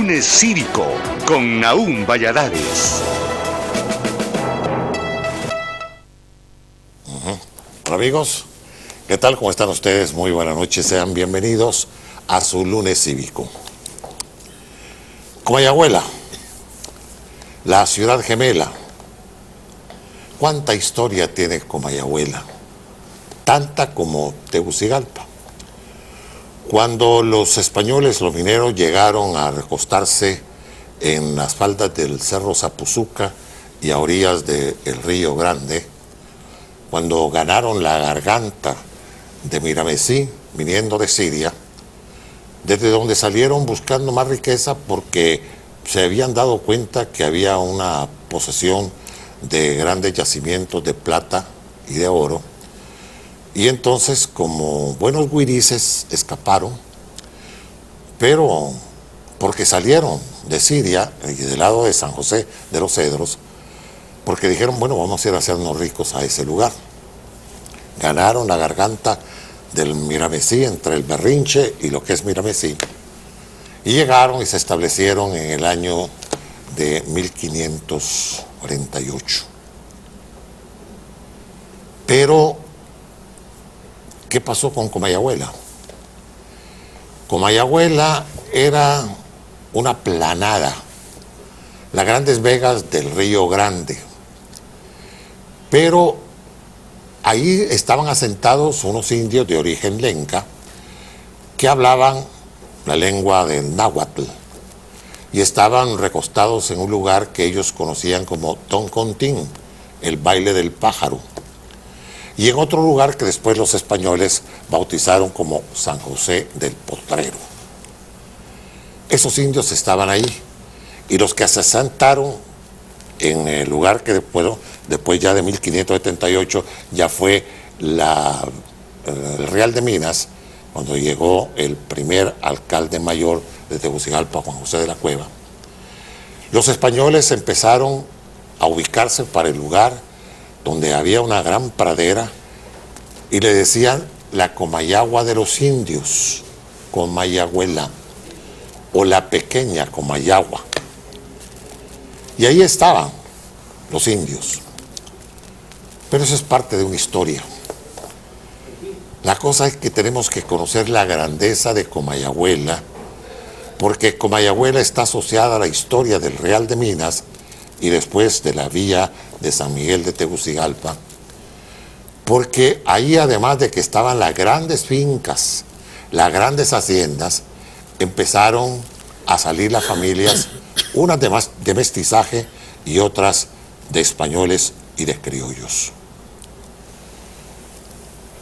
Lunes Cívico con Nahum Valladares. Hola amigos, ¿qué tal? ¿Cómo están ustedes? Muy buenas noches, sean bienvenidos a su Lunes Cívico. Comayagüela, la ciudad gemela. ¿Cuánta historia tiene Comayagüela? Tanta como Tegucigalpa. Cuando los españoles, los mineros, llegaron a recostarse en las faldas del Cerro Zapuzuca y a orillas del Río Grande, cuando ganaron la garganta de Miramesí, viniendo de Siria, desde donde salieron buscando más riqueza porque se habían dado cuenta que había una posesión de grandes yacimientos de plata y de oro, y entonces como buenos guirises escaparon, pero porque salieron de Siria y del lado de San José de los Cedros, porque dijeron, bueno, vamos a ir a hacernos ricos a ese lugar. Ganaron la garganta del Miramesí, entre el Berrinche y lo que es Miramesí, y llegaron y se establecieron en el año de 1548. Pero, ¿qué pasó con Comayagüela? Comayagüela era una planada, las grandes vegas del Río Grande, pero ahí estaban asentados unos indios de origen lenca que hablaban la lengua del náhuatl y estaban recostados en un lugar que ellos conocían como Toncontín, el baile del pájaro, y en otro lugar que después los españoles bautizaron como San José del Potrero. Esos indios estaban ahí, y los que se asentaron en el lugar que después ya de 1578 ya fue el Real de Minas, cuando llegó el primer alcalde mayor de Tegucigalpa, Juan José de la Cueva. Los españoles empezaron a ubicarse para el lugar donde había una gran pradera y le decían la Comayagua de los indios, Comayagüela, o la pequeña Comayagua. Y ahí estaban los indios. Pero eso es parte de una historia. La cosa es que tenemos que conocer la grandeza de Comayagüela, porque Comayagüela está asociada a la historia del Real de Minas y después de la vía de San Miguel de Tegucigalpa, porque ahí, además de que estaban las grandes fincas, las grandes haciendas, empezaron a salir las familias, unas de mestizaje y otras de españoles y de criollos.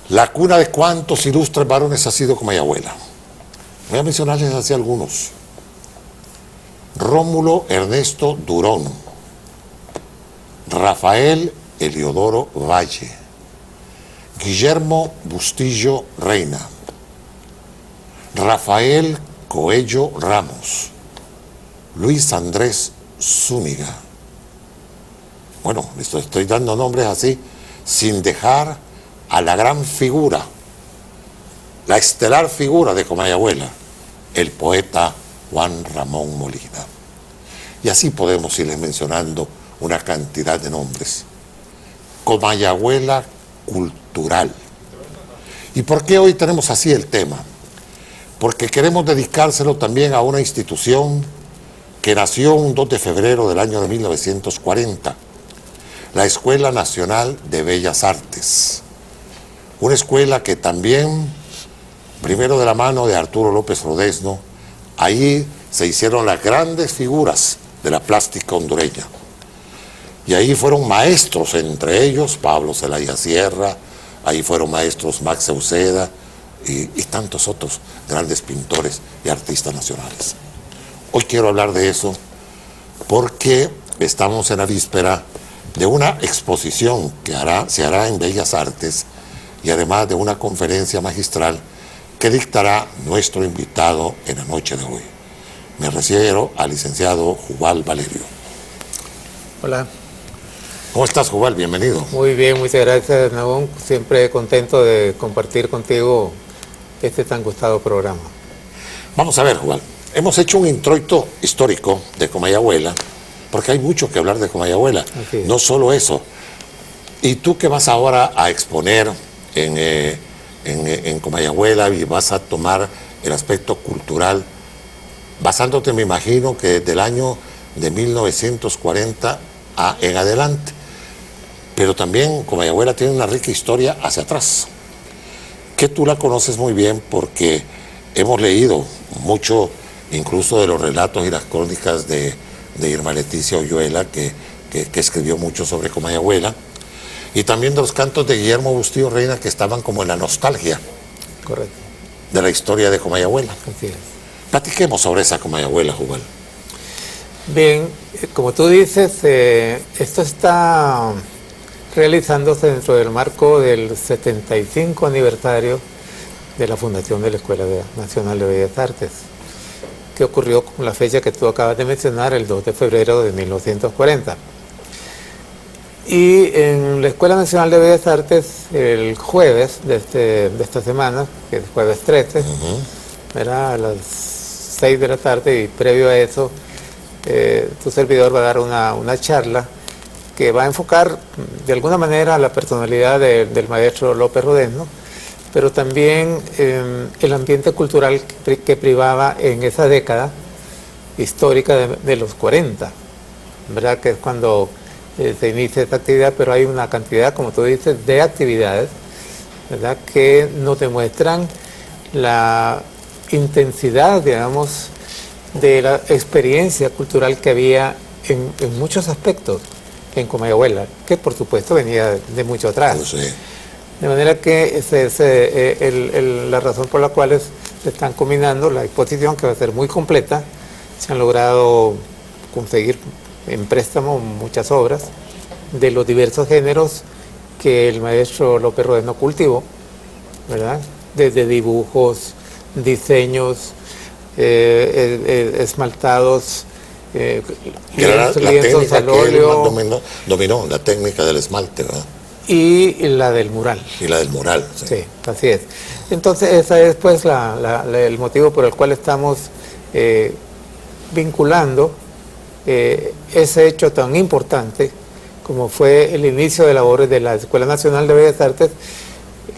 La cuna de cuántos ilustres varones ha sido Comayagüela. Voy a mencionarles así algunos. Rómulo Ernesto Durón, Rafael Eliodoro Valle, Guillermo Bustillo Reina, Rafael Coello Ramos, Luis Andrés Zúñiga. Bueno, estoy dando nombres así, sin dejar a la gran figura, la estelar figura de Comayagüela, el poeta Juan Ramón Molina. Y así podemos irles mencionando una cantidad de nombres. Comayagüela cultural. ¿Y por qué hoy tenemos así el tema? Porque queremos dedicárselo también a una institución que nació un 2 de febrero del año de 1940, la Escuela Nacional de Bellas Artes. Una escuela que también, primero de la mano de Arturo López Rodesno, ahí se hicieron las grandes figuras de la plástica hondureña. Y ahí fueron maestros, entre ellos Pablo Zelaya Sierra, ahí fueron maestros Max Euseda y tantos otros grandes pintores y artistas nacionales. Hoy quiero hablar de eso porque estamos en la víspera de una exposición que se hará en Bellas Artes y además de una conferencia magistral que dictará nuestro invitado en la noche de hoy. Me refiero al licenciado Jubal Valerio. Hola. ¿Cómo estás, Jubal? Bienvenido. Muy bien, muchas gracias, Nahum. Siempre contento de compartir contigo este tan gustado programa. Vamos a ver, Jubal. hemos hecho un introito histórico de Comayagüela, porque hay mucho que hablar de Comayagüela. Así es. No solo eso. ¿Y tú qué vas ahora a exponer en Comayagüela y vas a tomar el aspecto cultural, basándote, me imagino, que del año de 1940 en adelante? Pero también Comayagüela tiene una rica historia hacia atrás, que tú la conoces muy bien porque hemos leído mucho, incluso de los relatos y las crónicas de Irma Leticia Oyuela, que escribió mucho sobre Comayagüela, y también de los cantos de Guillermo Bustillo Reina, que estaban como en la nostalgia Correcto. de la historia de Comayagüela. Así es. Platiquemos sobre esa Comayagüela, Jubal. Bien, como tú dices, esto está realizándose dentro del marco del 75 aniversario de la fundación de la Escuela Nacional de Bellas Artes, que ocurrió con la fecha que tú acabas de mencionar, el 2 de febrero de 1940. Y en la Escuela Nacional de Bellas Artes, el jueves de esta semana, que es jueves 13, era a las 6 de la tarde, y previo a eso, tu servidor va a dar una charla que va a enfocar de alguna manera la personalidad del maestro López Rodezno, pero también el ambiente cultural que privaba en esa década histórica de los 40, ¿verdad? Que es cuando se inicia esta actividad, pero hay una cantidad, como tú dices, de actividades, ¿verdad?, que nos demuestran la intensidad, digamos, de la experiencia cultural que había en muchos aspectos en Comayagüela, que por supuesto venía de mucho atrás. Sí. De manera que esa es la razón por la cual se están combinando la exposición, que va a ser muy completa. Se han logrado conseguir en préstamo muchas obras de los diversos géneros que el maestro López Rodezno cultivó, ¿verdad? Desde dibujos, diseños, esmaltados, Era la lienzos técnica al que él óleo dominó, la técnica del esmalte, ¿verdad? y la del mural. Y la del mural. Sí. Sí, así es. Entonces, ese es pues el motivo por el cual estamos vinculando ese hecho tan importante como fue el inicio de labores de la Escuela Nacional de Bellas Artes,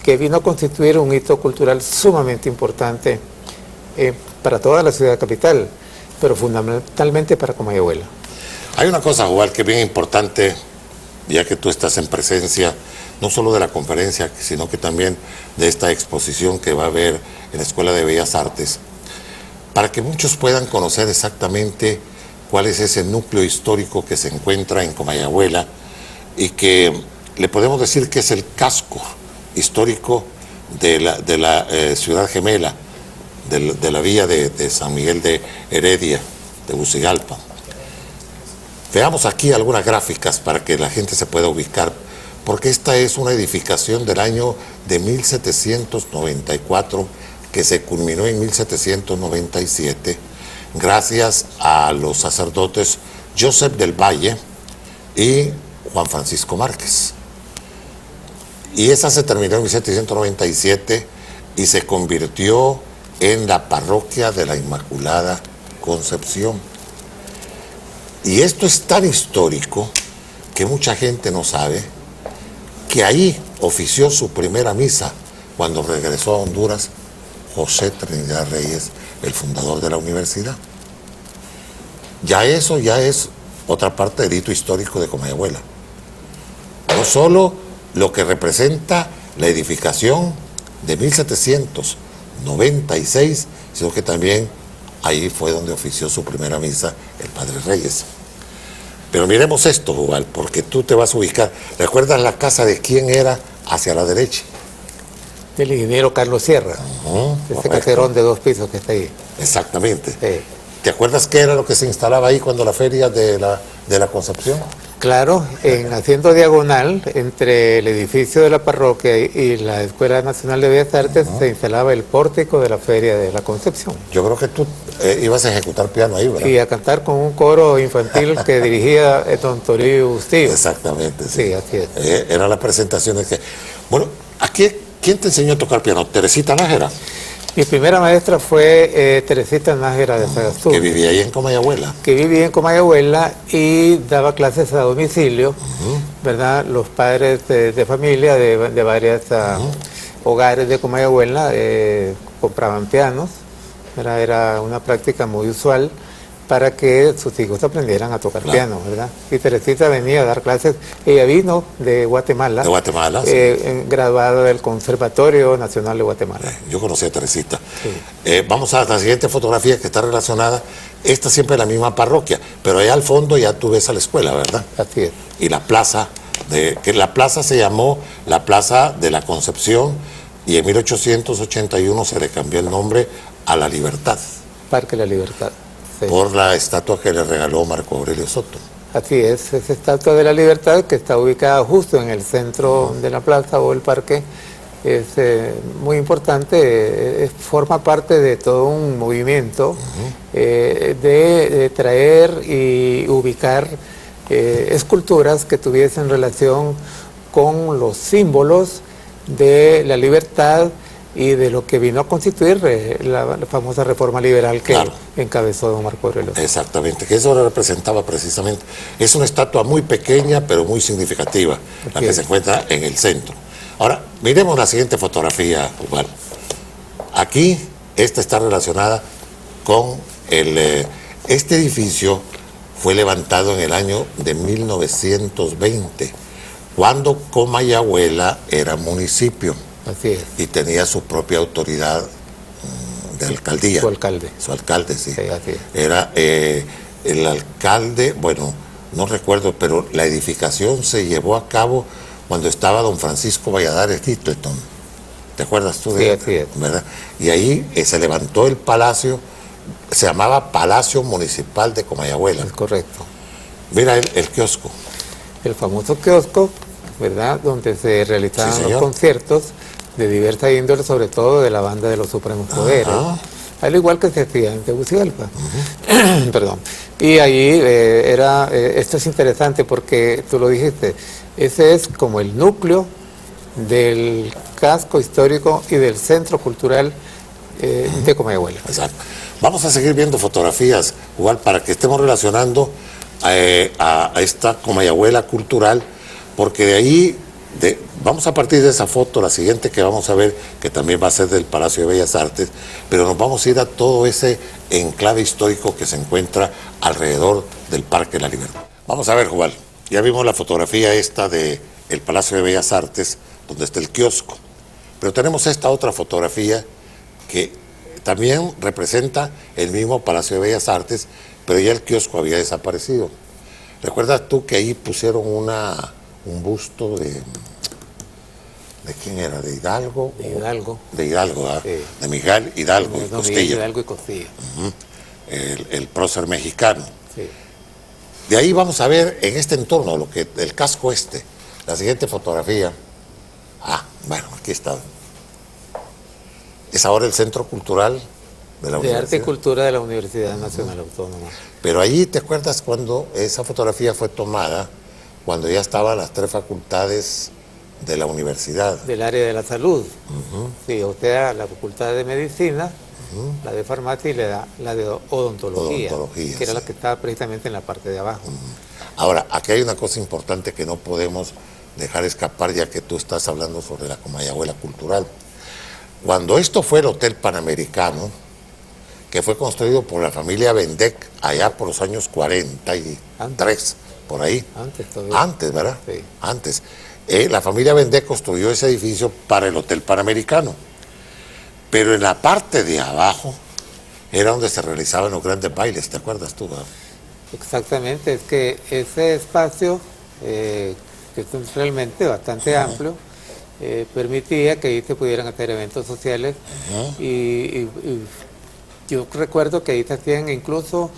que vino a constituir un hito cultural sumamente importante para toda la ciudad capital, pero fundamentalmente para Comayagüela. Hay una cosa, Jubal, que es bien importante, ya que tú estás en presencia no solo de la conferencia, sino que también de esta exposición que va a haber en la Escuela de Bellas Artes, para que muchos puedan conocer exactamente cuál es ese núcleo histórico que se encuentra en Comayagüela y que le podemos decir que es el casco histórico de la ciudad gemela, de la villa de San Miguel de Heredia, de Bucigalpa. Veamos aquí algunas gráficas para que la gente se pueda ubicar, porque esta es una edificación del año de 1794 que se culminó en 1797 gracias a los sacerdotes Joseph del Valle y Juan Francisco Márquez. Y esa se terminó en 1797 y se convirtió en la parroquia de la Inmaculada Concepción. Y esto es tan histórico que mucha gente no sabe que ahí ofició su primera misa cuando regresó a Honduras José Trinidad Reyes, el fundador de la universidad. Ya eso ya es otra parte del hito histórico de Comayagüela. No solo lo que representa la edificación de 1796, sino que también ahí fue donde ofició su primera misa el Padre Reyes. Pero miremos esto, Jubal, porque tú te vas a ubicar. ¿Recuerdas la casa de quién era hacia la derecha? Del ingeniero Carlos Sierra, ese caserón de 2 pisos que está ahí. Exactamente. Sí. ¿Te acuerdas qué era lo que se instalaba ahí cuando la feria de la Concepción? Claro, haciendo diagonal entre el edificio de la parroquia y la Escuela Nacional de Bellas Artes se instalaba el pórtico de la Feria de la Concepción. Yo creo que tú ibas a ejecutar piano ahí, ¿verdad? Y a cantar con un coro infantil que dirigía don Toribio Bustillo. Exactamente. Sí, así es. Eran las presentaciones que... Bueno, aquí, ¿quién te enseñó a tocar piano? ¿Teresita Nájera? Mi primera maestra fue Teresita Nájera de Sagastú, Que vivía ahí en Comayagüela. que vivía en Comayagüela y daba clases a domicilio, ¿verdad? Los padres de familia de varios hogares de Comayagüela compraban pianos, ¿verdad? Era una práctica muy usual para que sus hijos aprendieran a tocar piano, ¿verdad? Y Teresita venía a dar clases. Ella vino de Guatemala. De Guatemala, sí. Graduada del Conservatorio Nacional de Guatemala. Yo conocí a Teresita. Sí. Vamos a la siguiente fotografía que está relacionada. Esta siempre es la misma parroquia, pero allá al fondo ya tú ves a la escuela, ¿verdad? Así es. Y la plaza, que la plaza se llamó la Plaza de la Concepción y en 1881 se le cambió el nombre a La Libertad. Parque La Libertad. Sí. Por la estatua que le regaló Marco Aurelio Soto. Así es, esa Estatua de la Libertad que está ubicada justo en el centro de la plaza o el parque es muy importante, forma parte de todo un movimiento de traer y ubicar esculturas que tuviesen relación con los símbolos de la libertad y de lo que vino a constituir la famosa reforma liberal que encabezó don Marco Aurelio. Exactamente, que eso representaba precisamente. Es una estatua muy pequeña, pero muy significativa, la que se encuentra en el centro. Ahora, miremos la siguiente fotografía, Ubal. Aquí, esta está relacionada con este edificio fue levantado en el año de 1920, cuando Comayagüela era municipio. Así es. Y tenía su propia autoridad de alcaldía. Su alcalde. Su alcalde, sí. Sí, así es. Era el alcalde, bueno, no recuerdo, pero la edificación se llevó a cabo cuando estaba don Francisco Valladares Littleton. ¿Te acuerdas tú de él? Sí, así es. ¿Verdad? Y ahí se levantó el palacio, se llamaba Palacio Municipal de Comayagüela. Es correcto. Mira el kiosco. El famoso kiosco, ¿verdad? Donde se realizaban Sí, los señor. conciertos de diversa índole, sobre todo de la banda de los Supremos Poderes, al igual que se hacía en Tegucigalpa. Perdón. Y ahí esto es interesante porque tú lo dijiste, ese es como el núcleo del casco histórico y del centro cultural de Comayagüela. Exacto. Vamos a seguir viendo fotografías, igual para que estemos relacionando a esta Comayagüela cultural, porque de ahí vamos a partir de esa foto, la siguiente que vamos a ver, que también va a ser del Palacio de Bellas Artes, pero nos vamos a ir a todo ese enclave histórico que se encuentra alrededor del Parque La Libertad. Vamos a ver, Jubal, ya vimos la fotografía esta del Palacio de Bellas Artes, donde está el kiosco, pero tenemos esta otra fotografía que también representa el mismo Palacio de Bellas Artes, pero ya el kiosco había desaparecido. ¿Recuerdas tú que ahí pusieron un busto de quién era? ¿De Hidalgo? De Hidalgo. De Hidalgo, ¿verdad? Sí. De Miguel Hidalgo y No, Costilla. Miguel Hidalgo y Costilla. El prócer mexicano. Sí. De ahí vamos a ver en este entorno, el casco este, la siguiente fotografía. Bueno, aquí está. Es ahora el Centro Cultural de la De Universidad. Arte y Cultura de la Universidad Nacional Autónoma. Pero allí, ¿te acuerdas cuando esa fotografía fue tomada? Cuando ya estaban las 3 facultades de la universidad. Del área de la salud. Sí, o sea, la Facultad de Medicina, la de Farmacia y la de Odontología, Odontología, que era sí. la que estaba precisamente en la parte de abajo. Ahora, aquí hay una cosa importante que no podemos dejar escapar, ya que tú estás hablando sobre la Comayagüela cultural. Cuando esto fue el Hotel Panamericano, que fue construido por la familia Bendec allá por los años 43, por ahí. Antes todavía. Antes, ¿verdad? Sí. Antes. La familia Bendec construyó ese edificio para el Hotel Panamericano. Pero en la parte de abajo era donde se realizaban los grandes bailes, ¿te acuerdas tú, verdad? Exactamente, es que ese espacio, que es realmente bastante amplio, permitía que ahí se pudieran hacer eventos sociales y yo recuerdo que ahí se hacían incluso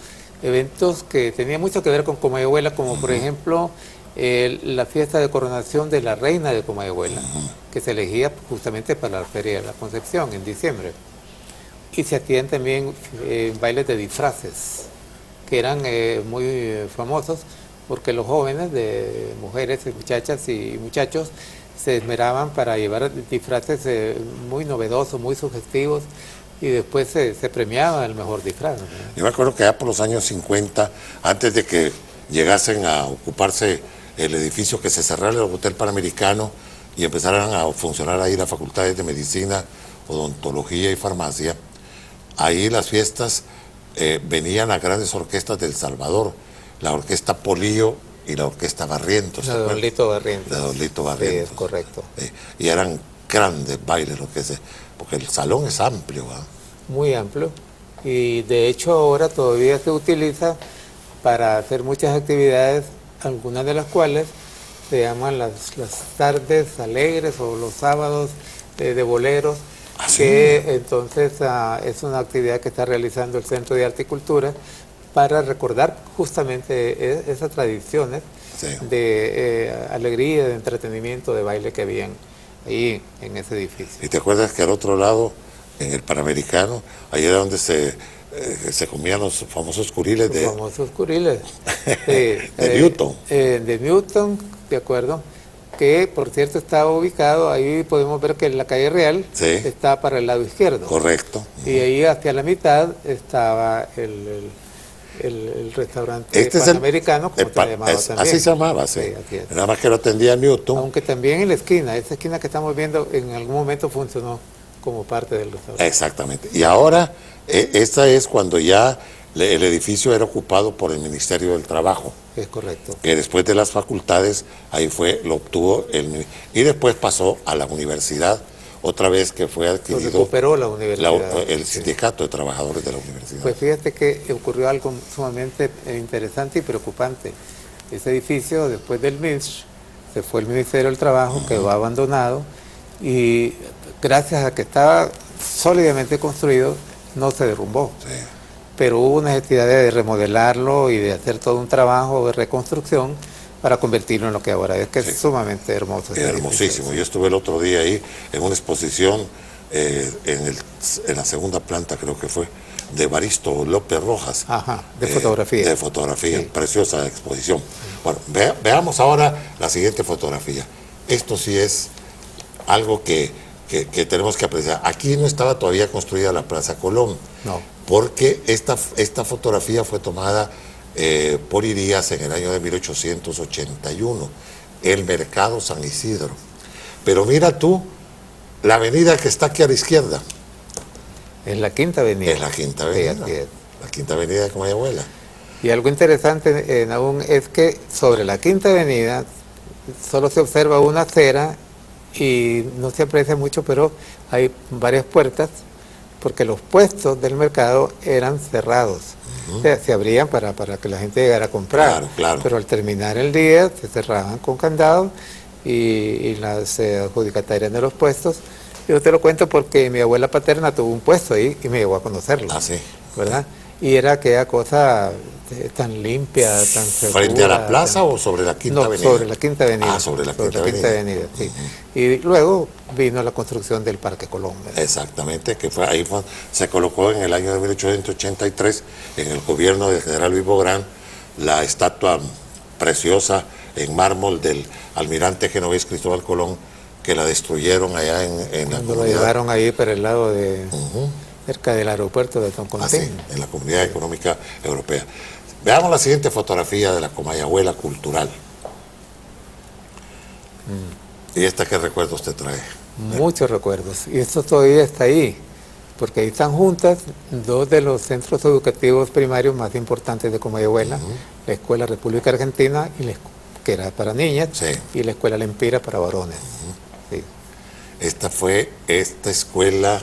eventos que tenían mucho que ver con Comayagüela, como por ejemplo la fiesta de coronación de la reina de Comayagüela, que se elegía justamente para la Feria de la Concepción en diciembre. Y se hacían también bailes de disfraces, que eran muy famosos, porque los jóvenes, de mujeres, muchachas y muchachos, se esmeraban para llevar disfraces muy novedosos, muy sugestivos, y después se premiaba el mejor disfraz, ¿no? Yo me acuerdo que ya por los años 50, antes de que llegasen a ocuparse el edificio, que se cerrara el Hotel Panamericano y empezaran a funcionar ahí las facultades de medicina, odontología y farmacia, ahí las fiestas venían las grandes orquestas del Salvador, la orquesta Polillo y la orquesta Barrientos. La de Don Lito Barrientos. La de Don Lito Sí, Barrientos. es correcto. Y eran grandes bailes, porque el salón es amplio, ¿verdad? Muy amplio, y de hecho ahora todavía se utiliza para hacer muchas actividades, algunas de las cuales se llaman las tardes alegres o los sábados de boleros, ¿Ah, sí? que entonces es una actividad que está realizando el Centro de Arte y Cultura para recordar justamente esas tradiciones Sí. de alegría, de entretenimiento, de baile que habían ahí en ese edificio. ¿Y te acuerdas que al otro lado, en el Panamericano, ahí era donde se comían los famosos curiles Los de... famosos curiles. De Newton. De Newton, de acuerdo, que por cierto está ubicado, ahí podemos ver que en la calle Real Sí. está para el lado izquierdo. Correcto. Y ahí hacia la mitad estaba el restaurante Panamericano, como se llamaba también. Así se llamaba, sí. Sí, así es. Nada más que lo atendía Newton. Aunque también en la esquina, esa esquina que estamos viendo en algún momento funcionó como parte del restaurante. Exactamente. Y ahora, esta es cuando ya el edificio era ocupado por el Ministerio del Trabajo, Es correcto. que después de las facultades, ahí lo obtuvo y después pasó a la universidad, otra vez que fue Lo adquirido recuperó la universidad. el Sí. sindicato de trabajadores de la universidad. Pues fíjate que ocurrió algo sumamente interesante y preocupante. Ese edificio, después del MINSH, se fue el Ministerio del Trabajo, quedó abandonado, y gracias a que estaba sólidamente construido, no se derrumbó. Sí. Pero hubo una necesidad de remodelarlo y de hacer todo un trabajo de reconstrucción para convertirlo en lo que ahora es, que Sí. es sumamente hermoso. ese Hermosísimo. edificio. Yo estuve el otro día ahí en una exposición en la segunda planta, creo que fue, de Evaristo López Rojas. Ajá, de fotografía. De fotografía, Sí. preciosa exposición. Bueno, veamos ahora la siguiente fotografía. Esto sí es algo que tenemos que apreciar. Aquí no estaba todavía construida la Plaza Colón, No. porque esta fotografía fue tomada por Irías en el año de 1881, el Mercado San Isidro. Pero mira tú, la avenida que está aquí a la izquierda, Es la Quinta Avenida. es la Quinta Sí, Avenida, así es. la Quinta Avenida de Comayagüela. Y algo interesante, Nahum, es que sobre la Quinta Avenida solo se observa una acera y no se aprecia mucho, pero hay varias puertas, porque los puestos del mercado eran cerrados. O sea, se abrían para que la gente llegara a comprar. Claro, claro. Pero al terminar el día se cerraban con candado y las adjudicatarias de los puestos. Yo te lo cuento porque mi abuela paterna tuvo un puesto ahí y me llevó a conocerlo. Ah, sí. ¿Verdad? Y era aquella cosa tan limpia, tan segura. ¿Frente a la plaza tan- o sobre la Quinta No, Avenida? sobre la Quinta Avenida. Ah, sobre la Quinta Avenida, sí. Y luego vino la construcción del Parque Colón, ¿verdad? Exactamente, que se colocó en el año de 1883 en el gobierno del general Luis Bográn la estatua preciosa en mármol del almirante genovés Cristóbal Colón, que la destruyeron allá en la Cuando lo comunidad. llevaron ahí para el lado de, cerca del aeropuerto de Toncontín. Así, en la Comunidad Económica Europea. Veamos la siguiente fotografía de la Comayagüela cultural. ¿Y esta qué recuerdos te trae? Muchos recuerdos. Y esto todavía está ahí, porque ahí están juntas dos de los centros educativos primarios más importantes de Comayagüela, la Escuela República Argentina, que era para niñas, Sí. y la Escuela Lempira para varones. Sí. Esta escuela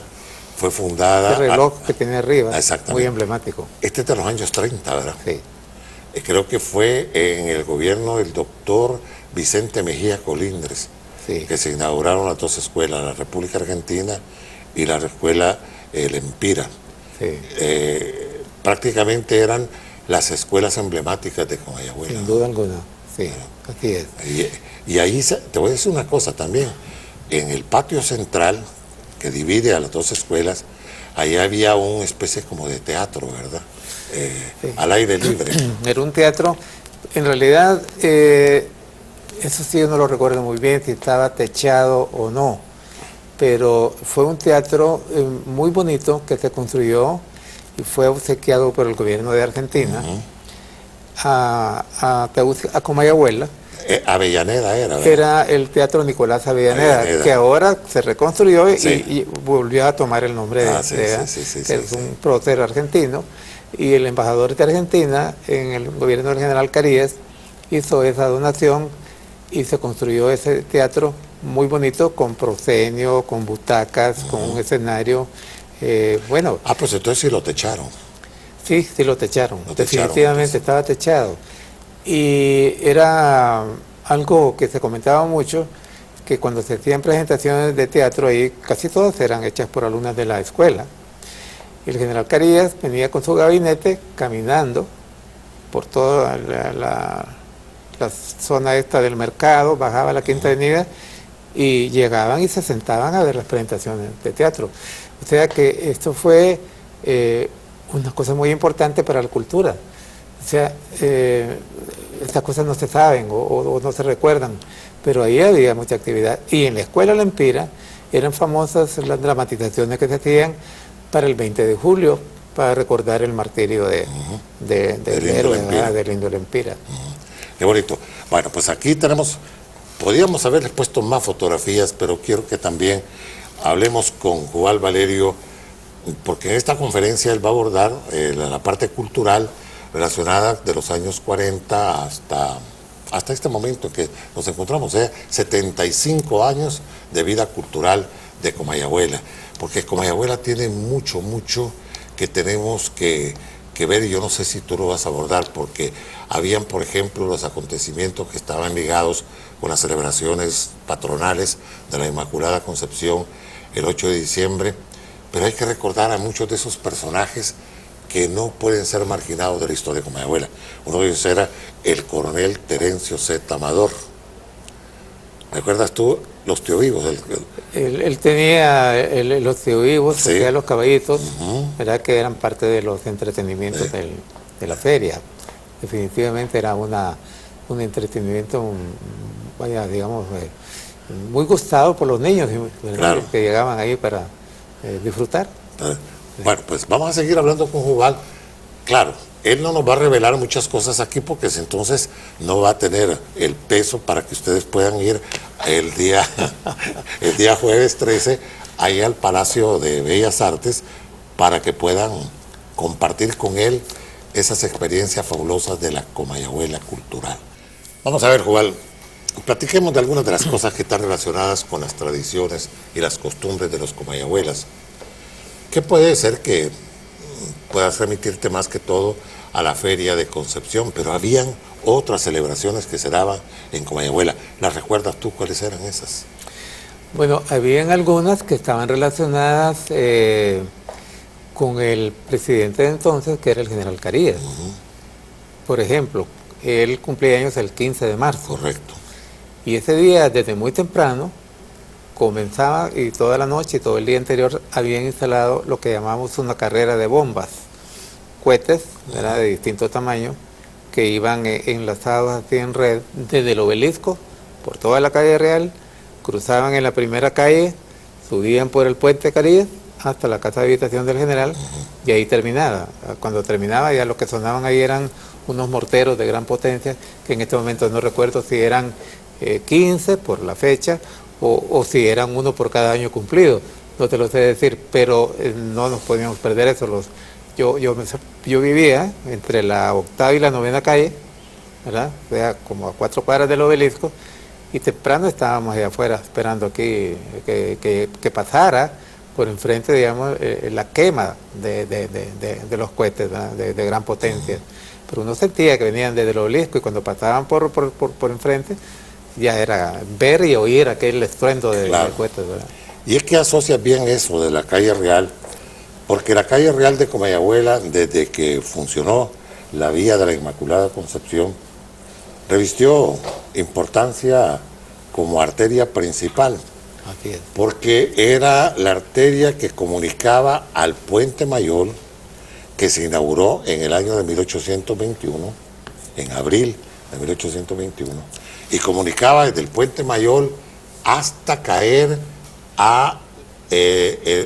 fue fundada... Ese reloj que tiene arriba, Exactamente. muy emblemático. Este es de los años 30, ¿verdad? Sí. Creo que fue en el gobierno del doctor Vicente Mejía Colindres, Sí. que se inauguraron las dos escuelas, la República Argentina y la escuela Lempira. Sí. Prácticamente eran las escuelas emblemáticas de Comayagüela. Sin duda alguna. Sí, así es. Y ahí te voy a decir una cosa también. En el patio central, que divide a las dos escuelas, ahí había una especie como de teatro, ¿verdad? Sí. Al aire libre. Era un teatro, en realidad, eso sí yo no lo recuerdo muy bien, si estaba techado o no, pero fue un teatro muy bonito que se construyó y fue obsequiado por el gobierno de Argentina a Comayagüela. Avellaneda era, ¿verdad? Era el Teatro Nicolás Avellaneda, que ahora se reconstruyó y volvió a tomar el nombre que es un prócer argentino, y el embajador de Argentina en el gobierno del general Carías hizo esa donación y se construyó ese teatro muy bonito, con proscenio, con butacas, con un escenario, bueno. Ah, pues entonces sí lo techaron. Sí, sí lo techaron, definitivamente estaba techado. Y era algo que se comentaba mucho, que cuando se hacían presentaciones de teatro ahí, casi todas eran hechas por alumnas de la escuela. Y el general Carías venía con su gabinete caminando por toda la zona esta del mercado, bajaba a la Quinta Avenida y llegaban y se sentaban a ver las presentaciones de teatro. O sea que esto fue una cosa muy importante para la cultura. O sea, estas cosas no se saben o no se recuerdan, pero ahí había mucha actividad. Y en la escuela La Empira eran famosas las dramatizaciones que se hacían para el 20 de julio, para recordar el martirio del héroe, del Indio Lempira. Qué bonito. Bueno, pues aquí podríamos haberles puesto más fotografías, pero quiero que también hablemos con Jubal Valerio, porque en esta conferencia él va a abordar la parte cultural relacionada de los años 40 hasta este momento en que nos encontramos, 75 años de vida cultural de Comayagüela, porque Comayagüela tiene mucho que tenemos que ver, y yo no sé si tú lo vas a abordar, porque habían, por ejemplo, los acontecimientos que estaban ligados con las celebraciones patronales de la Inmaculada Concepción el 8 de diciembre, pero hay que recordar a muchos de esos personajes que no pueden ser marginados de la historia de Comayagüela. Uno de ellos era el coronel Terencio Z. Amador. ¿Recuerdas tú los tío vivos? Él tenía los tío vivos, tenía los caballitos, ¿verdad? Que eran parte de los entretenimientos de la feria. Definitivamente era un entretenimiento, vaya, digamos, muy gustado por los niños, claro, que llegaban ahí para disfrutar. Bueno, pues vamos a seguir hablando con Jubal. Claro, él no nos va a revelar muchas cosas aquí, porque entonces no va a tener el peso para que ustedes puedan ir el día jueves 13 ahí al Palacio de Bellas Artes, para que puedan compartir con él esas experiencias fabulosas de la Comayagüela cultural. Vamos a ver, Jubal, platiquemos de algunas de las cosas que están relacionadas con las tradiciones y las costumbres de los comayagüelas. ¿Qué puede ser que puedas remitirte más que todo a la Feria de Concepción? Pero habían otras celebraciones que se daban en Comayagüela. ¿Las recuerdas tú? ¿Cuáles eran esas? Bueno, habían algunas que estaban relacionadas con el presidente de entonces, que era el general Carías. Por ejemplo, él cumplía años el 15 de marzo. Correcto. Y ese día, desde muy temprano, comenzaba, y toda la noche y todo el día anterior habían instalado lo que llamamos una carrera de bombas, cohetes, ¿verdad?, de distinto tamaño, que iban enlazados así en red desde el obelisco por toda la calle Real, cruzaban en la primera calle, subían por el puente Carías hasta la casa de habitación del general, y ahí terminaba. Cuando terminaba, ya lo que sonaban ahí eran unos morteros de gran potencia, que en este momento no recuerdo si eran 15 por la fecha, o si eran uno por cada año cumplido, no te lo sé decir, pero no nos podíamos perder eso. Yo vivía entre la 8ª y la 9ª calle, ¿verdad? O sea, como a 4 cuadras del obelisco, y temprano estábamos allá afuera esperando aquí que pasara por enfrente, digamos, la quema de los cohetes, ¿verdad?, de gran potencia. Pero uno sentía que venían desde el obelisco, y cuando pasaban por enfrente, ya era ver y oír aquel estruendo de cohetes, ¿verdad? Y es que asocias bien eso de la calle Real, porque la calle Real de Comayagüela, desde que funcionó la vía de la Inmaculada Concepción, revistió importancia como arteria principal. Así es. Porque era la arteria que comunicaba al Puente Mayor, que se inauguró en el año de 1821, en abril de 1821, y comunicaba desde el Puente Mayor hasta caer a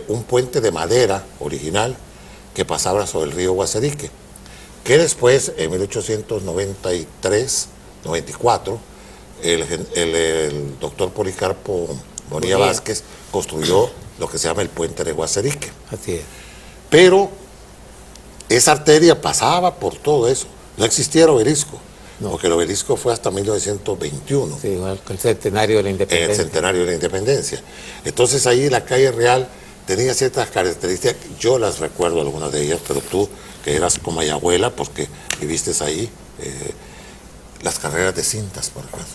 un puente de madera original que pasaba sobre el río Guasarique, que después, en 1893-94, el doctor Policarpo Bonilla Vázquez construyó lo que se llama el puente de Guasarique. Así es. Pero esa arteria pasaba por todo eso. No existía el obelisco, No. porque el obelisco fue hasta 1921. Sí, igual que el centenario de la independencia. El centenario de la independencia. Entonces ahí la calle Real tenía ciertas características, yo las recuerdo algunas de ellas, pero tú, que eras comayabuela, porque viviste ahí, las carreras de cintas, por ejemplo.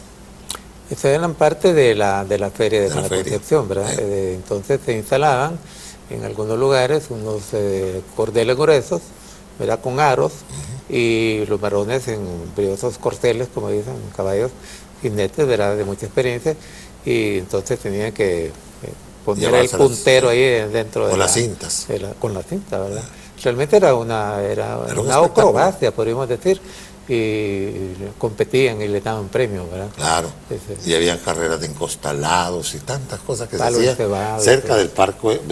Esas eran parte de la feria de la la feria. Concepción, ¿verdad? Sí. Entonces se instalaban en algunos lugares unos cordeles gruesos, ¿verdad? Con aros, y los varones en briosos corceles, como dicen, caballos jinetes, ¿verdad? De mucha experiencia, y entonces tenían que poner el Llevárselas, puntero sí. ahí dentro de Con las cintas. con la cinta, ¿verdad? Realmente era una un espectáculo. acrobacia, podríamos decir, y competían y le daban premios, ¿verdad? Claro, Ese. y habían carreras de encostalados y tantas cosas que se Palo hacían encebado, cerca sí.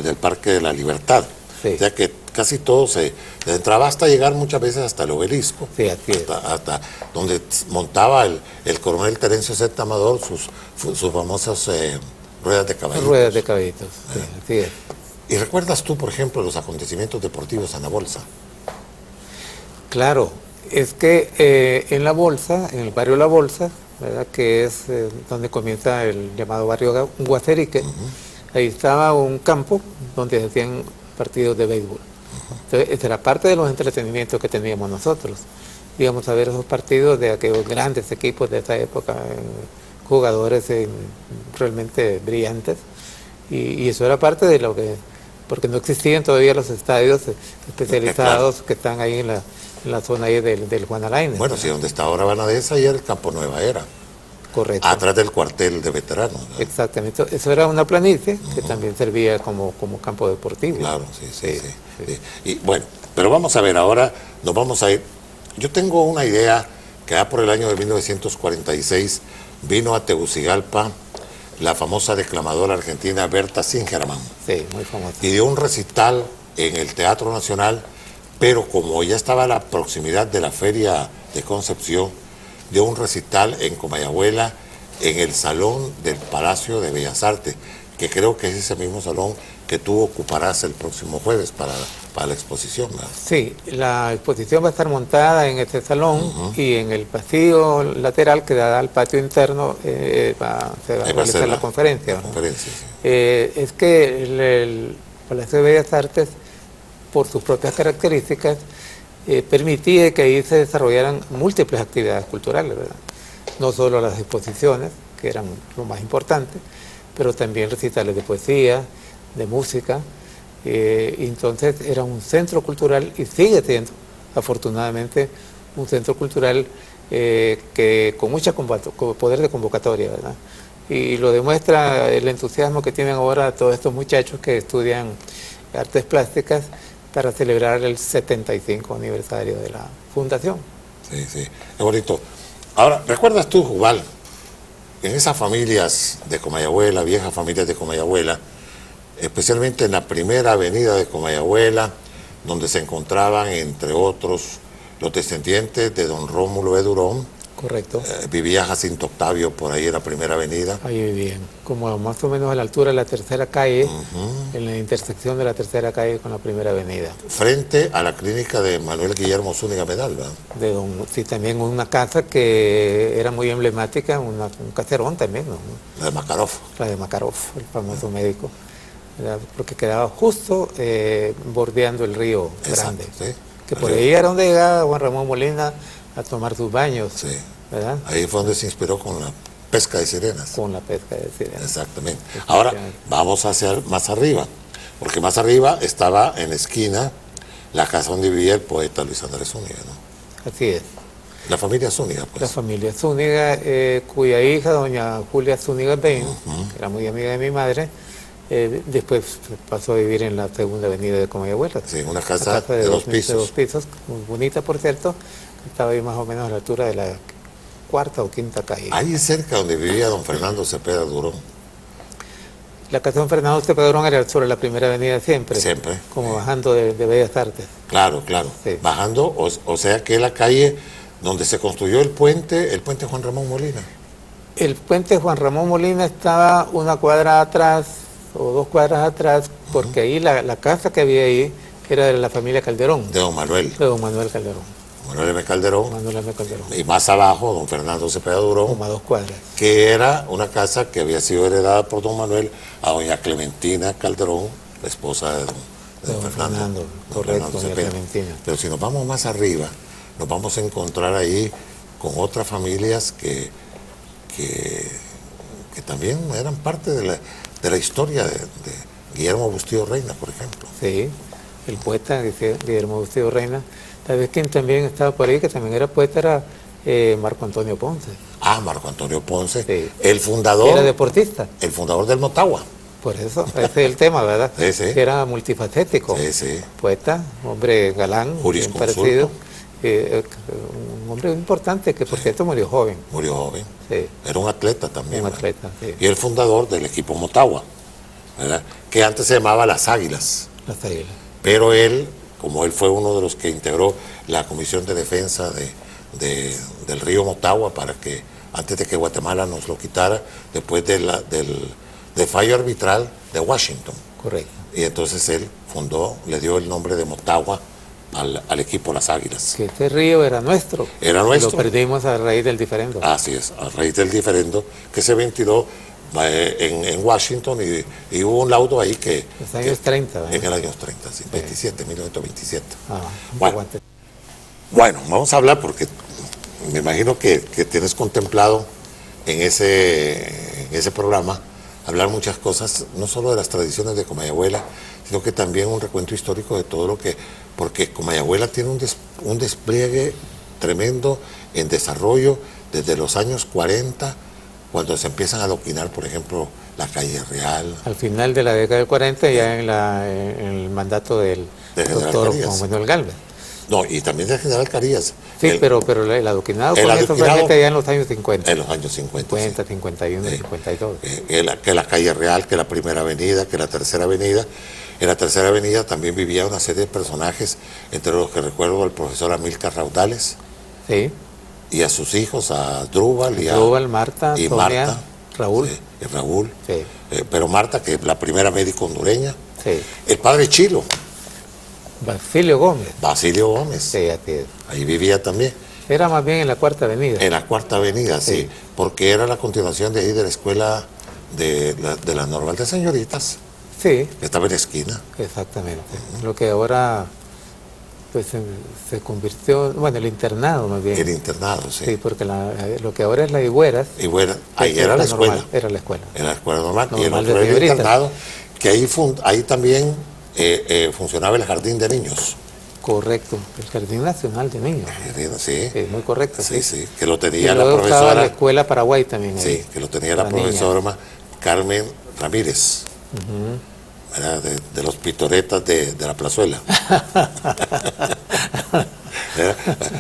del Parque de la Libertad. Sí. O sea que casi todo se entraba hasta llegar muchas veces hasta el obelisco, Sí, así es. hasta donde montaba el coronel Terencio Z. Amador sus famosas ruedas de caballo. Ruedas de caballitos, sí, así es. ¿Y recuerdas tú, por ejemplo, los acontecimientos deportivos en la Bolsa? Claro, es que en la Bolsa, en el barrio La Bolsa, ¿verdad? Que es donde comienza el llamado barrio Guasarique, ahí estaba un campo donde se hacían partidos de béisbol. Entonces, esa era parte de los entretenimientos que teníamos nosotros. Íbamos a ver esos partidos de aquellos grandes equipos de esa época, jugadores realmente brillantes, y eso era parte de lo que, porque no existían todavía los estadios especializados que están ahí en la zona ahí del Juan Alaines. Bueno, sí, donde está ahora Banadesa, ahí era el Campo Nueva Era, Correcto. atrás del cuartel de veteranos, ¿no? Exactamente. Eso era una planicie que también servía como campo deportivo. Claro, sí. Y bueno, pero vamos a ver, ahora nos vamos a ir. Yo tengo una idea que ya por el año de 1946 vino a Tegucigalpa la famosa declamadora argentina Berta Singerman Sí, muy famoso. y dio un recital en el Teatro Nacional, pero como ya estaba a la proximidad de la Feria de Concepción, dio un recital en Comayagüela en el Salón del Palacio de Bellas Artes, que creo que es ese mismo salón que tú ocuparás el próximo jueves para la exposición, ¿verdad? Sí, la exposición va a estar montada en este salón y en el pasillo lateral que da al patio interno se va a realizar la conferencia. La ¿no? conferencia, sí. Es que el Palacio de Bellas Artes, por sus propias características, permitía que ahí se desarrollaran múltiples actividades culturales, ¿verdad? No solo las exposiciones, que eran lo más importante, pero también recitales de poesía, de música. Entonces era un centro cultural y sigue siendo, afortunadamente, un centro cultural que con mucha poder de convocatoria, ¿verdad? Y lo demuestra el entusiasmo que tienen ahora todos estos muchachos que estudian artes plásticas para celebrar el 75 aniversario de la fundación. Sí, es bonito. Ahora, ¿recuerdas tú, Jubal, en esas familias de Comayagüela, viejas familias de Comayagüela, especialmente en la primera avenida de Comayagüela, donde se encontraban, entre otros, los descendientes de don Rómulo E. Durón? Correcto. Vivía Jacinto Octavio por ahí en la primera avenida. Ahí vivían, como más o menos a la altura de la tercera calle, en la intersección de la tercera calle con la primera avenida. Frente a la clínica de Manuel Guillermo Zúñiga Medal, ¿verdad? Sí, también una casa que era muy emblemática, un caserón también, ¿no? La de Makarov. La de Makarov, el famoso médico, ¿verdad? Porque quedaba justo bordeando el río Grande. Exacto, sí. Que por ahí era donde llegaba Juan Ramón Molina a tomar sus baños, Sí. ¿verdad? Ahí fue donde se inspiró con la pesca de sirenas. Con la pesca de sirenas. Exactamente. Ahora vamos hacia más arriba, porque más arriba estaba en la esquina la casa donde vivía el poeta Luis Andrés Zúñiga, ¿no? Así es. La familia Zúñiga, pues. La familia Zúñiga, cuya hija, doña Julia Zúñiga Bain, que era muy amiga de mi madre, después pasó a vivir en la segunda avenida de Comayagüela. Sí, una casa de dos pisos. De dos pisos, muy bonita por cierto, que estaba ahí más o menos a la altura de la cuarta o quinta calle. Ahí cerca donde vivía don Fernando Cepeda Durón. La casa de don Fernando Cepedrón era sobre la primera avenida siempre. Siempre. Como bajando de Bellas Artes. Claro, claro. Sí. Bajando, o sea que la calle donde se construyó el puente Juan Ramón Molina. El puente Juan Ramón Molina estaba una cuadra atrás o 2 cuadras atrás, porque ahí la casa que había ahí era de la familia Calderón, De don Manuel. de don Manuel Calderón. Manuel M. Calderón. Manuel M. Calderón, Y más abajo, don Fernando Cepeda Durón, como a 2 cuadras. que era una casa que había sido heredada por don Manuel a doña Clementina Calderón, la esposa de don Fernando. Don correcto, Fernando doña Cepeda. Clementina. Pero si nos vamos más arriba, nos vamos a encontrar ahí con otras familias que también eran parte de la historia de Guillermo Bustillo Reina, por ejemplo. Sí, el poeta Guillermo Bustillo Reina. Tal vez quien también estaba por ahí, que también era poeta, era Marco Antonio Ponce. Ah, Marco Antonio Ponce, Sí. el fundador. Era deportista. El fundador del Motagua. Por eso, ese es el tema, ¿verdad? Sí, sí. Que era multifacético. Sí, sí. Poeta, hombre galán, bien Jurisconsulto. parecido. Un hombre importante que, por cierto, murió joven. Murió joven. Sí, Era un atleta también. un ¿verdad? atleta. Sí. Y el fundador del equipo Motagua, ¿verdad? Que antes se llamaba Las Águilas. Las Águilas. Pero él, como él fue uno de los que integró la Comisión de Defensa del río Motagua para que, antes de que Guatemala nos lo quitara, después del fallo arbitral de Washington. Correcto. Y entonces él fundó, le dio el nombre de Motagua al equipo Las Águilas. Que este río era nuestro. Era nuestro. Lo perdimos a raíz del diferendo. Así es, a raíz del diferendo que se ventiló en Washington y hubo un laudo ahí que... Los años 30, ¿verdad? En el año 30, sí, 1927. Ah, un Bueno. poco antes. Bueno, vamos a hablar porque me imagino que tienes contemplado en ese programa hablar muchas cosas, no solo de las tradiciones de Comayagüela, sino que también un recuento histórico de todo lo que... Porque Comayagüela tiene un despliegue tremendo en desarrollo desde los años 40, cuando se empiezan a adoquinar, por ejemplo, la calle Real. Al final de la década del 40, ya en el mandato del Del general doctor Carías. Juan Manuel Galvez. No, y también del general Carías. Sí, pero el adoquinado el comienza adoquinado realmente ya en los años 50. En los años 50. 50, sí. 51, Sí. 52. Que la calle Real, que la Primera Avenida, que la Tercera Avenida. En la Tercera Avenida también vivía una serie de personajes, entre los que recuerdo al profesor Amílcar Raudales Sí. y a sus hijos, a Drúbal y Drúbal, Marta, y Sonia, Marta, Raúl. sí, y Raúl. Sí, Pero Marta, que es la primera médico hondureña. sí. El padre Chilo, Basilio Gómez. Basilio Gómez, Sí, así es. ahí vivía también. Era más bien en la Cuarta Avenida. En la Cuarta Avenida, sí, Sí. porque era la continuación de ahí de la escuela de la Normal de Señoritas, Sí, que estaba en la esquina. exactamente. Lo que ahora pues se convirtió, bueno, el internado más bien. El internado, sí. Sí, porque lo que ahora es la Higueras. Y bueno, ahí es era la normal, escuela. Era la escuela. En la escuela normal. Y el Normal otro de era el señoritas. internado, que ahí también funcionaba el jardín de niños. Correcto. El Jardín Nacional de Niños. Sí, Sí, muy correcto. sí, sí, que lo Y tenía la luego estaba la profesora. Escuela Paraguay también. Sí, ahí, que lo tenía la para niñas. profesora Carmen Ramírez. ¿Verdad? De los pitoretas de la plazuela.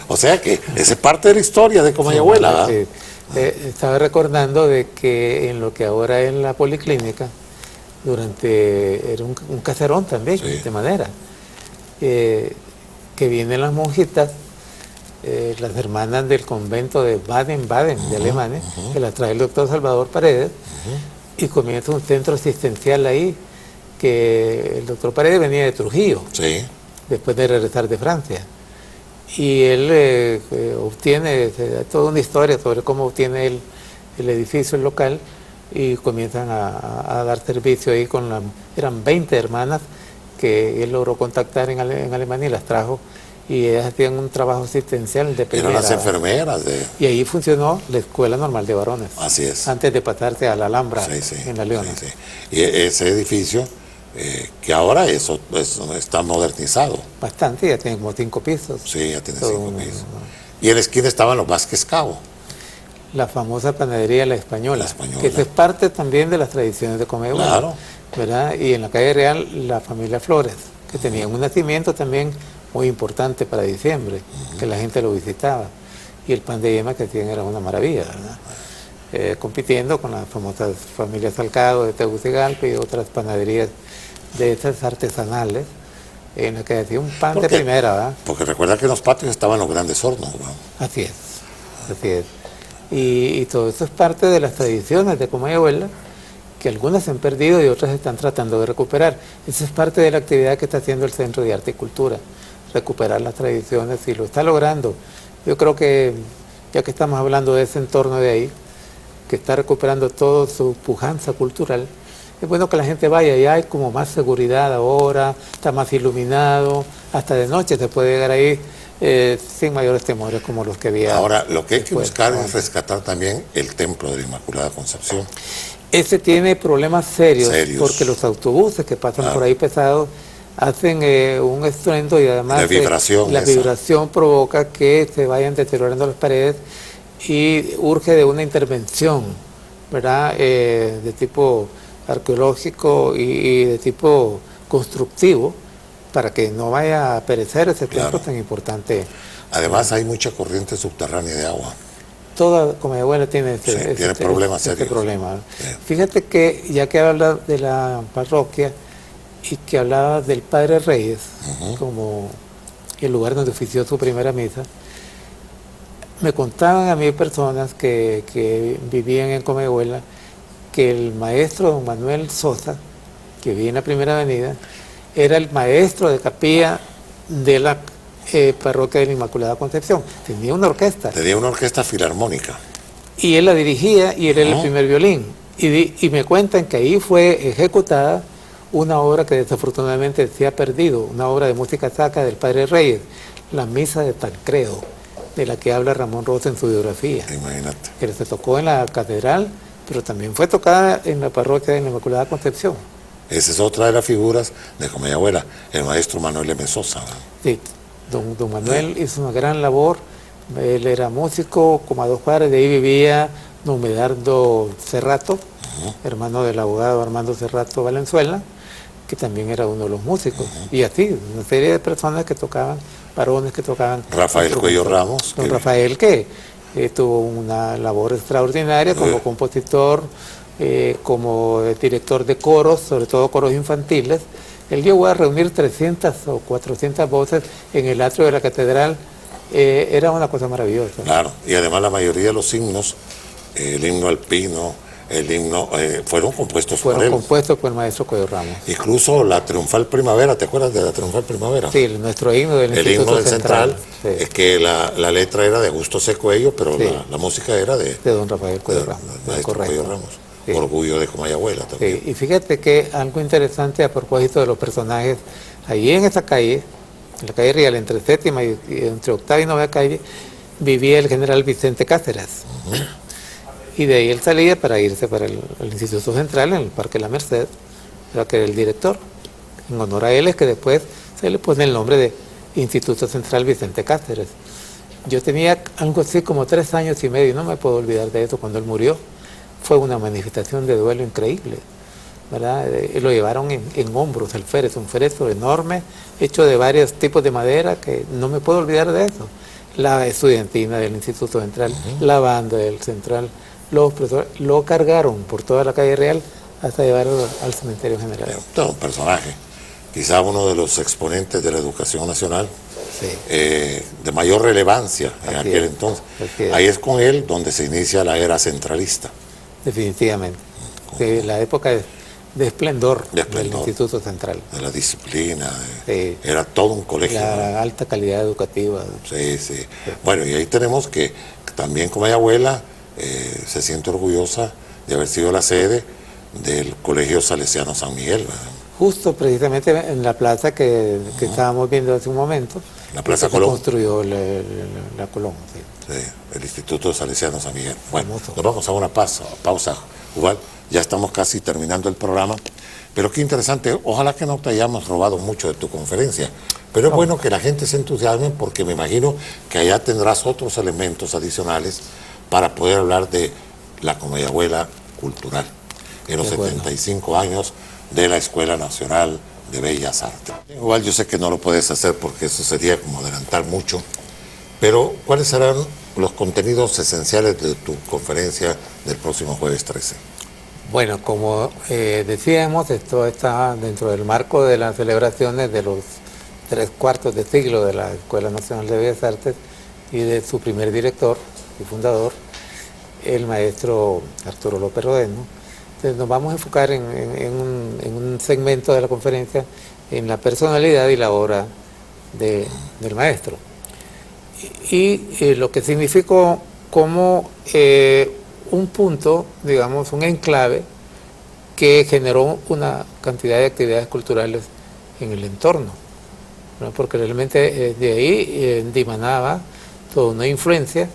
O sea que esa es parte de la historia de Comayagüela, ¿verdad? Sí. Estaba recordando de que en lo que ahora es la policlínica, era un caserón también, Sí. de madera, que vienen las monjitas, las hermanas del convento de Baden-Baden, de Alemania, que las trae el doctor Salvador Paredes, y comienza un centro asistencial ahí, que el doctor Paredes venía de Trujillo, Sí, después de regresar de Francia. Y él obtiene toda una historia sobre cómo obtiene el edificio, el local, y comienzan a dar servicio ahí eran 20 hermanas que él logró contactar en Alemania y las trajo, y ellas hacían un trabajo asistencial de eran primera. las enfermeras Y ahí funcionó la Escuela Normal de Varones, así es. antes de pasarse a la Alhambra, Sí, sí, en La Leona. sí, sí. Y ese edificio, que ahora eso está modernizado. Bastante, ya tiene como 5 pisos. Sí, ya tiene Todo 5 un- pisos. Y en la esquina estaban los Vázquez Cabo. La famosa panadería La Española, La Española. que eso es parte también de las tradiciones de Comayagüela, Claro. ¿verdad? Y en la calle Real, la familia Flores, que tenían un nacimiento también muy importante para diciembre, que la gente lo visitaba. Y el pan de yema que hacían era una maravilla, ¿verdad? compitiendo con las famosas familias Salgado de Tegucigalpa y otras panaderías de estas artesanales, en las que hacía un pan de primera, ¿verdad? Porque recuerda que en los patios estaban los grandes hornos, ¿no? Así es, así es. Y todo eso es parte de las tradiciones de Comayagüela, que algunas se han perdido y otras están tratando de recuperar. Esa es parte de la actividad que está haciendo el Centro de Arte y Cultura, recuperar las tradiciones, y lo está logrando. Yo creo que, ya que estamos hablando de ese entorno de ahí, que está recuperando toda su pujanza cultural, es bueno que la gente vaya, y hay como más seguridad ahora, está más iluminado, hasta de noche se puede llegar ahí sin mayores temores como los que había. Ahora, lo que hay que buscar es rescatar también el Templo de la Inmaculada Concepción. Ese tiene problemas serios, porque los autobuses que pasan por ahí pesados hacen un estruendo, y además la vibración provoca que se vayan deteriorando las paredes, y urge de una intervención, ¿verdad? De tipo arqueológico y de tipo constructivo, para que no vaya a perecer ese templo tan importante. Además hay mucha corriente subterránea de agua. Toda Comayagüela tiene tiene problemas serios. Problema. Fíjate que, ya que habla de la parroquia y que hablaba del Padre Reyes como el lugar donde ofició su primera misa, me contaban a mí personas que vivían en Comayagüela que el maestro don Manuel Sosa, que vivía en la Primera Avenida, era el maestro de capilla de la parroquia de la Inmaculada Concepción. Tenía una orquesta. Tenía una orquesta filarmónica. Y él la dirigía, y él era el primer violín. Y me cuentan que ahí fue ejecutada una obra que desafortunadamente se ha perdido, una obra de música sacra del Padre Reyes, la Misa de Tancredo, de la que habla Ramón Rosa en su biografía. Imagínate. Que se tocó en la catedral, pero también fue tocada en la parroquia de la Inmaculada Concepción. Esa es otra de las figuras de Comayagüela, el maestro Manuel M. Sosa. Sí, don Manuel hizo una gran labor. Él era músico, como a 2 cuadras de ahí vivía don Medardo Cerrato, hermano del abogado Armando Cerrato Valenzuela, que también era uno de los músicos. Y así, una serie de personas que tocaban, varones que tocaban. Rafael Cuello Ramos. Don Rafael, que tuvo una labor extraordinaria como compositor, como director de coros, sobre todo coros infantiles. Él llegó a reunir 300 o 400 voces en el atrio de la catedral. Era una cosa maravillosa. Claro, y además la mayoría de los himnos, el himno alpino, el himno, fueron compuestos por él. Fueron compuestos por el maestro Cuello Ramos. Incluso la Triunfal Primavera, ¿te acuerdas de la Triunfal Primavera? Sí, nuestro himno del Instituto Himno del Central, sí. Es que la letra era de Augusto C. Cuello, pero la música era de don Rafael Cuello Ramos. Maestro Cuello Ramos. Sí. Orgullo de Comayagüela también. Sí. Y fíjate que algo interesante a propósito de los personajes, allí en esa calle, en la calle Real, entre 7ª y entre 8ª y 9ª calle, vivía el general Vicente Cáceres. Y de ahí él salía para irse para el Instituto Central, en el Parque La Merced, que era el director. En honor a él es que después se le pone el nombre de Instituto Central Vicente Cáceres. Yo tenía algo así como 3 años y medio, y no me puedo olvidar de eso. Cuando él murió, fue una manifestación de duelo increíble, ¿verdad? Lo llevaron en hombros, el féretro, un féretro enorme, hecho de varios tipos de madera, que no me puedo olvidar de eso. La estudiantina del Instituto Central, la banda del Central, los profesores, lo cargaron por toda la calle Real hasta llevarlo al cementerio general. Todo un personaje, quizá uno de los exponentes de la educación nacional, de mayor relevancia en aquel entonces. Ahí es con él donde se inicia la era centralista. Definitivamente. La época de esplendor del Instituto Central. De la disciplina, era todo un colegio. La alta calidad educativa. Sí. Bueno, y ahí tenemos que también Comayagüela se siente orgullosa de haber sido la sede del Colegio Salesiano San Miguel, ¿verdad? Justo precisamente en la plaza que estábamos viendo hace un momento. La Plaza Colón. Construyó la Colón. Sí, el Instituto Salesiano San Miguel. Bueno, nos vamos a una pausa, Ubal. Ya estamos casi terminando el programa. Pero qué interesante, ojalá que no te hayamos robado mucho de tu conferencia. Pero es bueno que la gente se entusiasme, porque me imagino que allá tendrás otros elementos adicionales para poder hablar de la Comayagüela cultural en los 75 años de la Escuela Nacional de Bellas Artes. Igual yo sé que no lo puedes hacer porque eso sería como adelantar mucho, pero ¿cuáles serán los contenidos esenciales de tu conferencia del próximo jueves 13. Bueno, como decíamos, esto está dentro del marco de las celebraciones de los 3/4 de siglo de la Escuela Nacional de Bellas Artes y de su primer director y fundador, el maestro Arturo López Rodés, ¿no? Entonces nos vamos a enfocar en un segmento de la conferencia en la personalidad y la obra del maestro. Y lo que significó como un punto, digamos, un enclave que generó una cantidad de actividades culturales en el entorno, ¿no? Porque realmente de ahí dimanaba toda una influencia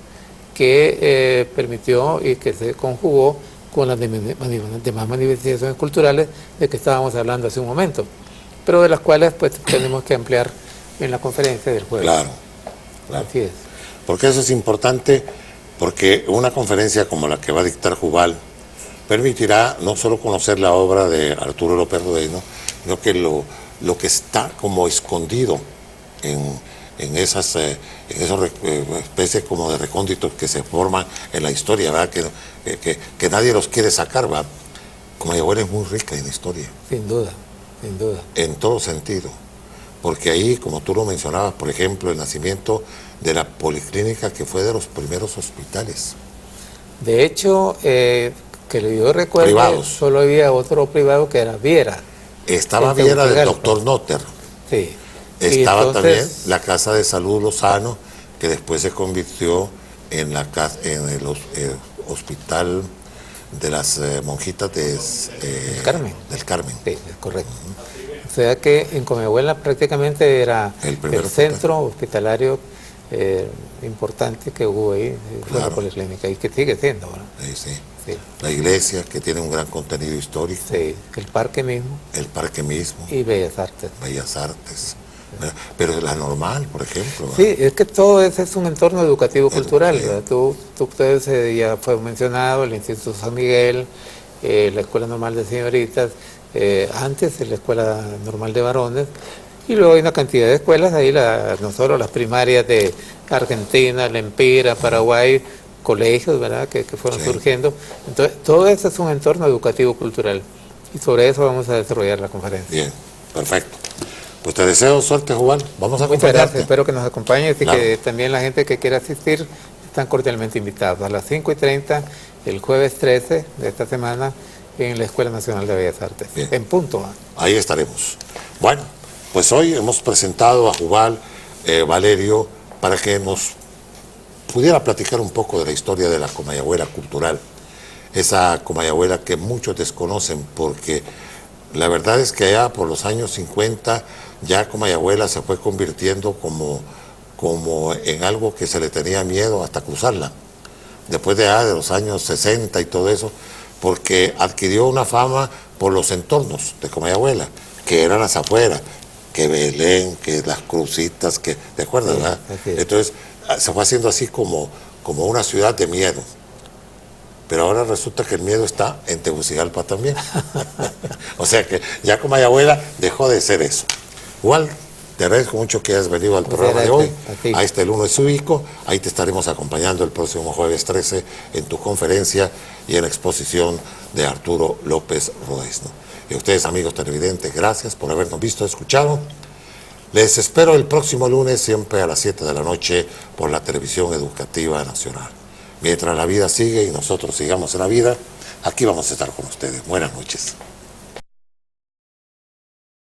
que permitió y que se conjugó con las demás manifestaciones culturales de que estábamos hablando hace un momento, pero de las cuales pues tenemos que ampliar en la conferencia del jueves. Claro. Así es. Porque eso es importante, porque una conferencia como la que va a dictar Jubal permitirá no solo conocer la obra de Arturo López Rodés, ¿no?, sino que lo que está como escondido en esos especies como de recónditos que se forman en la historia, ¿verdad? Que nadie los quiere sacar, ¿verdad? Comayagüela es muy rica en historia. Sin duda, sin duda. En todo sentido. Porque ahí, como tú lo mencionabas, por ejemplo, el nacimiento de la policlínica, que fue de los primeros hospitales. De hecho, que yo recuerdo, Privados. solo había otro privado que era Viera. Estaba En Viera del Tegucigalpa. doctor Notter. Sí. Estaba Y entonces, también la Casa de Salud Lozano, que después se convirtió en el hospital de las monjitas Carmen. del Carmen. Sí, es correcto. O sea que en Comayagüela prácticamente era El primer el hospital. centro hospitalario importante que hubo ahí, fue la Claro. policlínica, y que sigue siendo, ¿verdad? Sí. Sí, La iglesia, que tiene un gran contenido histórico. sí, el parque mismo El parque mismo, y Bellas Artes. Bellas Artes. ¿Verdad? Pero la normal, por ejemplo. ¿verdad? Sí, es que todo ese es un entorno educativo cultural, Sí. ¿verdad? Ustedes ya fue mencionado, el Instituto San Miguel, la Escuela Normal de Señoritas, antes la Escuela Normal de Varones, y luego hay una cantidad de escuelas ahí, no solo las primarias de Argentina, la Empira, Paraguay, colegios, ¿verdad?, que fueron Sí. surgiendo. Entonces, todo eso es un entorno educativo cultural, y sobre eso vamos a desarrollar la conferencia. Bien, perfecto. Pues te deseo suerte, Jubal. Vamos a Muchas acompañarte. gracias, espero que nos acompañen y Claro. que también la gente que quiera asistir están cordialmente invitados a las 5:30 el jueves 13 de esta semana en la Escuela Nacional de Bellas Artes, Bien. en punto. Ahí estaremos. Bueno, pues hoy hemos presentado a Jubal Valerio para que nos pudiera platicar un poco de la historia de la Comayagüela cultural. Esa Comayagüela que muchos desconocen, porque la verdad es que allá por los años 50 ya Comayagüela se fue convirtiendo como en algo que se le tenía miedo hasta cruzarla. Después de los años 60 y todo eso, porque adquirió una fama por los entornos de Comayagüela, que eran las afueras, que Belén, que las Crucitas, que, ¿te acuerdas, Sí, verdad? así es. Entonces se fue haciendo así como una ciudad de miedo. Pero ahora resulta que el miedo está en Tegucigalpa también. O sea que ya Comayagüela dejó de ser eso. Igual, te agradezco mucho que hayas venido al programa de hoy. a ti. Ahí está el 1 de Subico. Ahí te estaremos acompañando el próximo jueves 13 en tu conferencia y en la exposición de Arturo López Rodés, ¿no? Y a ustedes, amigos televidentes, gracias por habernos visto, escuchado. Les espero el próximo lunes, siempre a las 7 de la noche, por la Televisión Educativa Nacional. Mientras la vida sigue y nosotros sigamos en la vida, aquí vamos a estar con ustedes. Buenas noches.